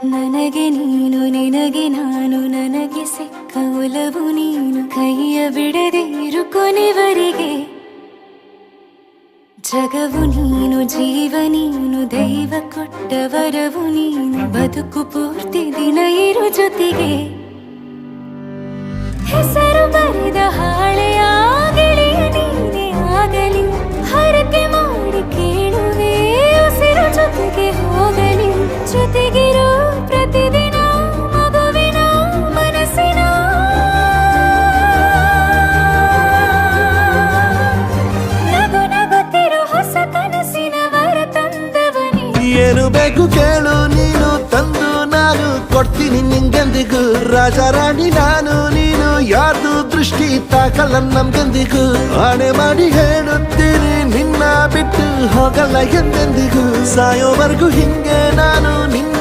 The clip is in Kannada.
ನನಗೆ ನೀನು ನಿನಗೆ ನಾನು ನನಗೆ ಸಿಕ್ಕ ಒಲವು ನೀನು ಕೈಯ ಬಿಡದೆ ಇರು ಕೊನೆವರೆಗೆ ಜಗವು ನೀನು ಜೀವ ನೀನು ದೈವ ಕೊಟ್ಟ ವರವು ನೀನು ಬದುಕು ಪೂರ್ತಿ ದಿನ ಇರು ಜೊತೆಗೆ ಹೆಸರು ಬರೆದ ಹಾಳೆಯ ಗೆಳೆಯ ನೀನೇ ಆಗಲಿ ಹರಕೆ ಮಾಡಿ ಕೇಳುವೆ ಉಸಿರು ಜೊತೆಗೆ ಹೋಗಲಿ ಜೊತೆಗಿರೋ ಪ್ರತಿದಿನ ಮಗುವಿನ ಮನಸ್ಸಿನ ನಗು ನಗುತ್ತಿರೋ ಹೊಸ ಕನಸಿನ ವರ ತಂದವನೇ ಏನು ಬೇಕು ಕೇಳು ನೀನು ತಂದು ನಾನು ಕೊಡ್ತೀನಿ ನಿಂಗೆಂದಿಗೂ ರಾಜ ರಾಣಿ ನಾನು ನೀನು ಯಾರ್ದು ದೃಷ್ಟಿ ತಾಕಲ್ಲ ನಮ್ಗೆಂದಿಗೂ ಆಣೆ ಮಾಡಿ ಹೇಳುತ್ತೀನಿ ನಿನ್ನ ಬಿಟ್ಟು ಹೋಗಲ್ಲ ಎಂದೆಂದಿಗೂ ಸಾಯೋವರೆಗೂ ಹಿಂಗೆ ನಾನು ನಿನ್ನ